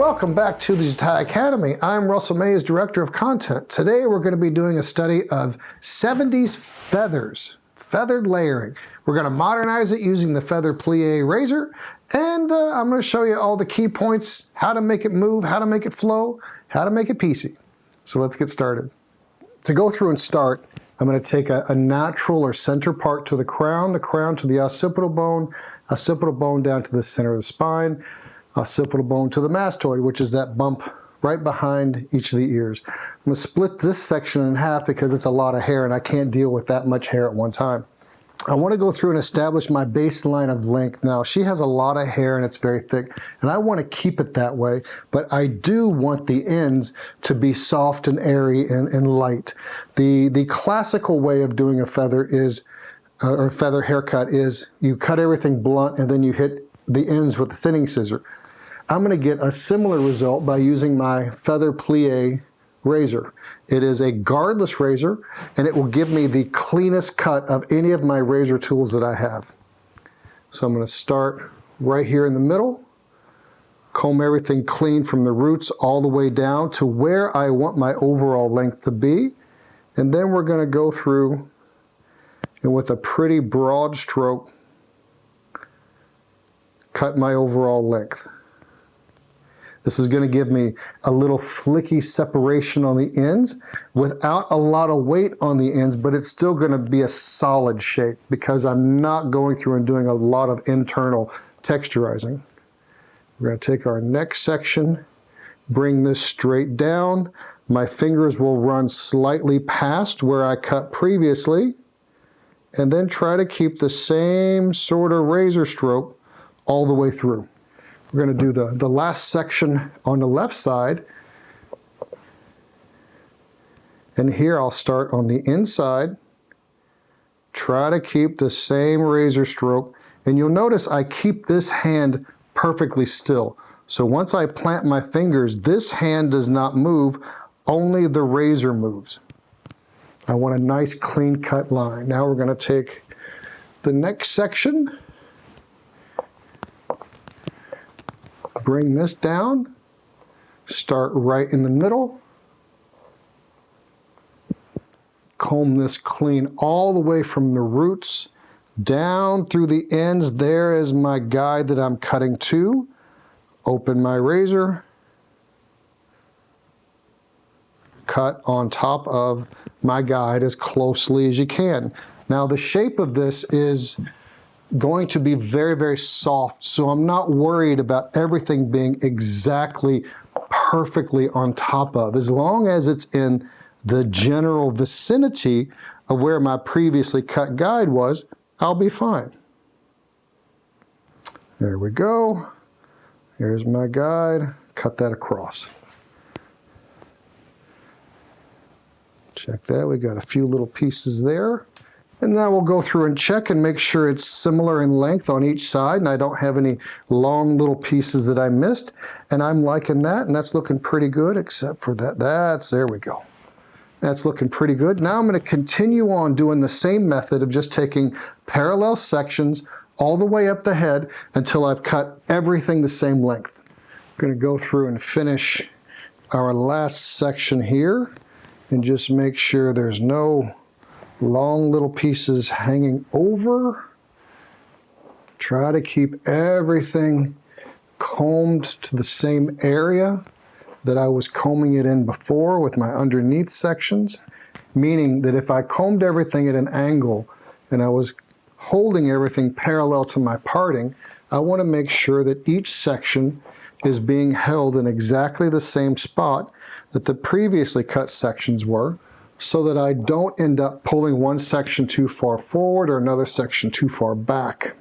Welcome back to the Jatai Academy. I'm Russell Mays, Director of Content. Today we're going to be doing a study of 70s feathers, feathered layering. We're going to modernize it using the Feather Plier Razor, and I'm going to show you all the key points, how to make it move, how to make it flow, how to make it piecey. So let's get started. To go through and start, I'm going to take a natural or center part to the crown to the occipital bone down to the center of the spine, occipital bone to the mastoid, which is that bump right behind each of the ears. I'm going to split this section in half because it's a lot of hair and I can't deal with that much hair at one time. I want to go through and establish my baseline of length. Now, she has a lot of hair and it's very thick, and I want to keep it that way, but I do want the ends to be soft and airy and light. The classical way of doing a feather is, or feather haircut is, you cut everything blunt and then you hit the ends with the thinning scissor. I'm going to get a similar result by using my Feather Plier Razor. It is a guardless razor, and it will give me the cleanest cut of any of my razor tools that I have. So I'm going to start right here in the middle, comb everything clean from the roots all the way down to where I want my overall length to be, and then we're going to go through and with a pretty broad stroke cut my overall length. This is going to give me a little flicky separation on the ends without a lot of weight on the ends, but it's still going to be a solid shape because I'm not going through and doing a lot of internal texturizing. We're going to take our next section, bring this straight down. My fingers will run slightly past where I cut previously, and then try to keep the same sort of razor stroke all the way through. We're going to do the last section on the left side. And here I'll start on the inside. Try to keep the same razor stroke. And you'll notice I keep this hand perfectly still. So once I plant my fingers, this hand does not move, only the razor moves. I want a nice clean cut line. Now we're going to take the next section, bring this down, start right in the middle, comb this clean all the way from the roots down through the ends. There is my guide that I'm cutting to. Open my razor, cut on top of my guide as closely as you can. Now the shape of this is going to be very, very soft, so I'm not worried about everything being exactly perfectly on top of. As long as it's in the general vicinity of where my previously cut guide was, I'll be fine. There we go. Here's my guide. Cut that across. Check that. We got a few little pieces there. And now we'll go through and check and make sure it's similar in length on each side and I don't have any long little pieces that I missed. And I'm liking that, and that's looking pretty good except for that. There we go. That's looking pretty good. Now I'm going to continue on doing the same method of just taking parallel sections all the way up the head until I've cut everything the same length. I'm going to go through and finish our last section here and just make sure there's no long little pieces hanging over. Try to keep everything combed to the same area that I was combing it in before with my underneath sections, meaning that if I combed everything at an angle and I was holding everything parallel to my parting, I want to make sure that each section is being held in exactly the same spot that the previously cut sections were, so that I don't end up pulling one section too far forward or another section too far back.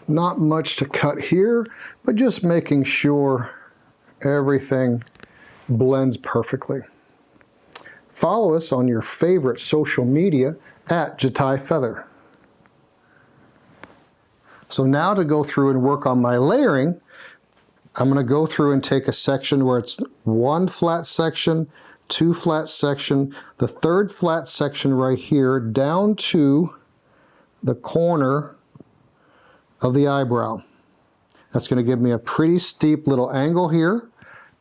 Not much to cut here, but just making sure everything blends perfectly. Follow us on your favorite social media at Jatai Feather. So now to go through and work on my layering, I'm going to go through and take a section where it's one flat section, two flat section, the third flat section right here down to the corner of the eyebrow. That's going to give me a pretty steep little angle here.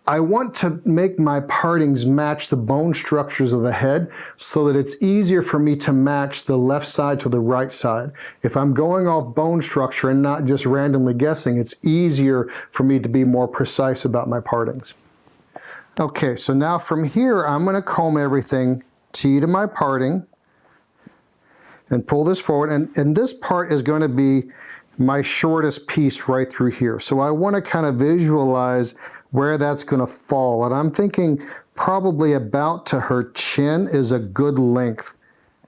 I want to make my partings match the bone structures of the head so that it's easier for me to match the left side to the right side. If I'm going off bone structure and not just randomly guessing, it's easier for me to be more precise about my partings. Okay, so now from here, I'm going to comb everything T to my parting and pull this forward. And this part is going to be my shortest piece right through here. So I want to kind of visualize where that's going to fall. And I'm thinking probably about to her chin is a good length.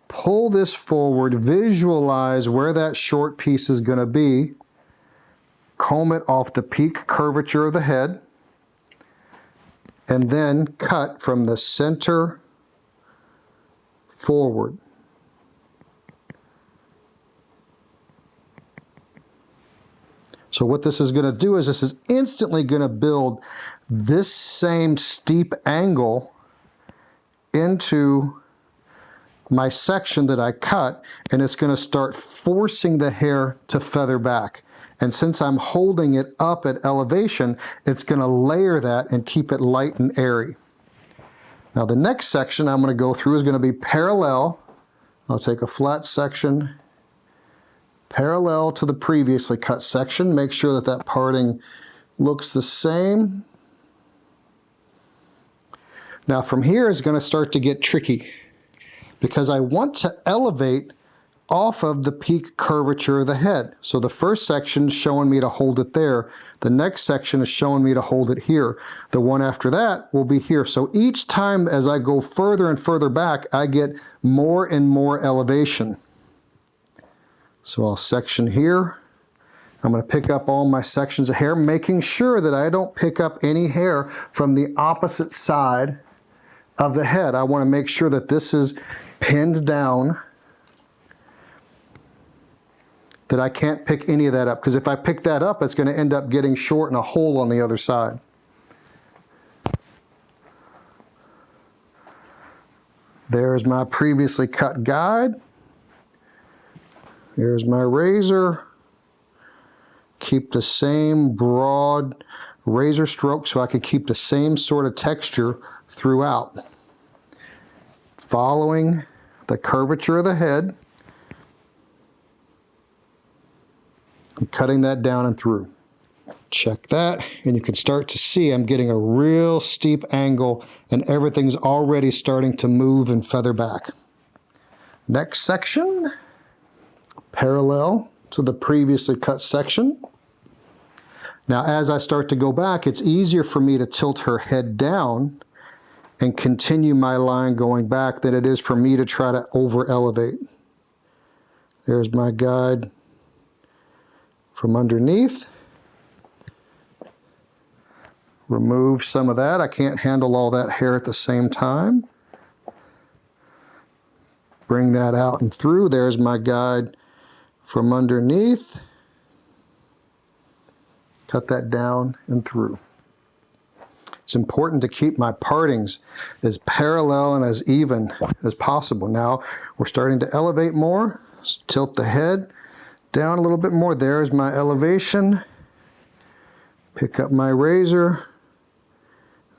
Pull this forward, visualize where that short piece is going to be. Comb it off the peak curvature of the head. And then cut from the center forward. So what this is going to do is this is instantly going to build this same steep angle into my section that I cut, and it's going to start forcing the hair to feather back. And since I'm holding it up at elevation, it's going to layer that and keep it light and airy. Now the next section I'm going to go through is going to be parallel. I'll take a flat section parallel to the previously cut section. Make sure that that parting looks the same. Now from here is going to start to get tricky because I want to elevate off of the peak curvature of the head. So the first section is showing me to hold it there. The next section is showing me to hold it here. The one after that will be here. So each time as I go further and further back, I get more and more elevation. So I'll section here. I'm going to pick up all my sections of hair, making sure that I don't pick up any hair from the opposite side of the head. I want to make sure that this is pinned down, that I can't pick any of that up, because if I pick that up, it's going to end up getting short and a hole on the other side. There's my previously cut guide. Here's my razor. Keep the same broad razor stroke so I can keep the same sort of texture throughout. Following the curvature of the head. I'm cutting that down and through. Check that, and you can start to see I'm getting a real steep angle and everything's already starting to move and feather back. Next section. Parallel to the previously cut section. Now as I start to go back, it's easier for me to tilt her head down and continue my line going back than it is for me to try to over elevate. There's my guide from underneath. Remove some of that. I can't handle all that hair at the same time. Bring that out and through. There's my guide from underneath. Cut that down and through. It's important to keep my partings as parallel and as even as possible. Now we're starting to elevate more. Tilt the head down a little bit more. There's my elevation. Pick up my razor.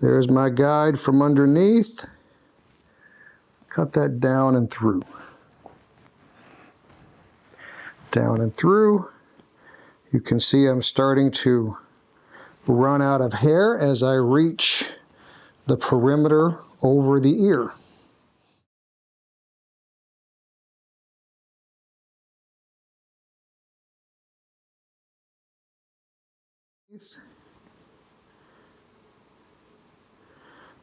There's my guide from underneath. Cut that down and through. Down and through. You can see I'm starting to run out of hair as I reach the perimeter over the ear.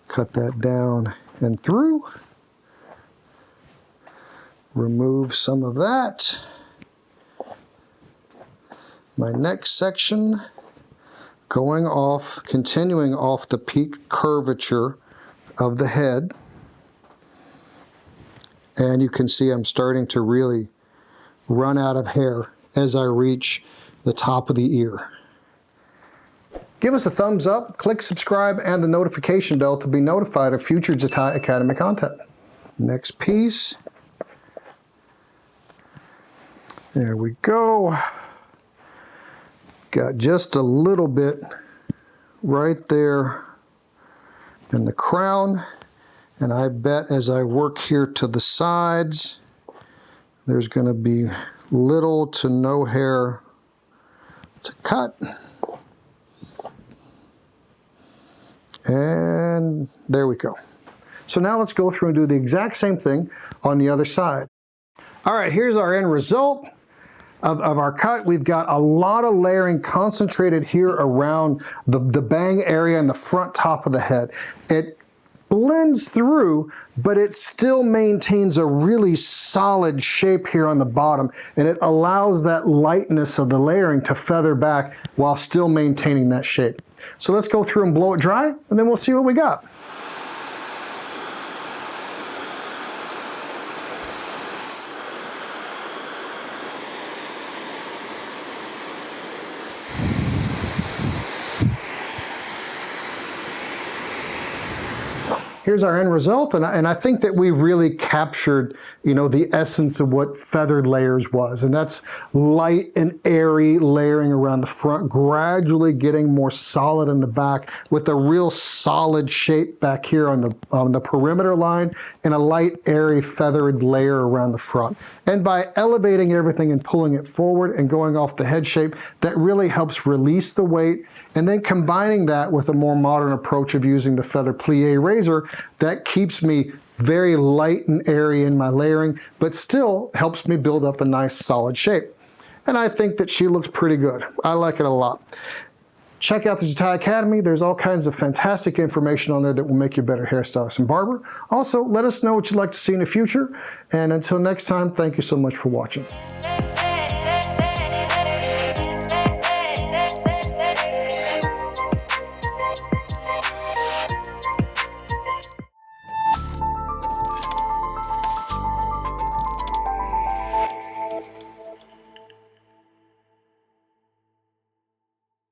Cut that down and through. Remove some of that. My next section, going off, continuing off the peak curvature of the head. And you can see I'm starting to really run out of hair as I reach the top of the ear. Give us a thumbs up, click subscribe and the notification bell to be notified of future Jatai Academy content. Next piece. There we go. got just a little bit right there in the crown, and I bet as I work here to the sides, there's going to be little to no hair to cut. And there we go. So now let's go through and do the exact same thing on the other side. All right, here's our end result of our cut. We've got a lot of layering concentrated here around the bang area and the front top of the head. It blends through, but it still maintains a really solid shape here on the bottom, and it allows that lightness of the layering to feather back while still maintaining that shape. So let's go through and blow it dry, and then we'll see what we got. Here's our end result, and I think that we really captured, you know, the essence of what feathered layers was, and that's light and airy layering around the front, gradually getting more solid in the back with a real solid shape back here on the perimeter line, and a light airy feathered layer around the front. And by elevating everything and pulling it forward and going off the head shape, that really helps release the weight, and then combining that with a more modern approach of using the Feather Plier Razor, that keeps me very light and airy in my layering, but still helps me build up a nice solid shape. And I think that she looks pretty good. I like it a lot. Check out the Jatai Academy. There's all kinds of fantastic information on there that will make you a better hairstylist and barber. Also, let us know what you'd like to see in the future. And until next time, thank you so much for watching.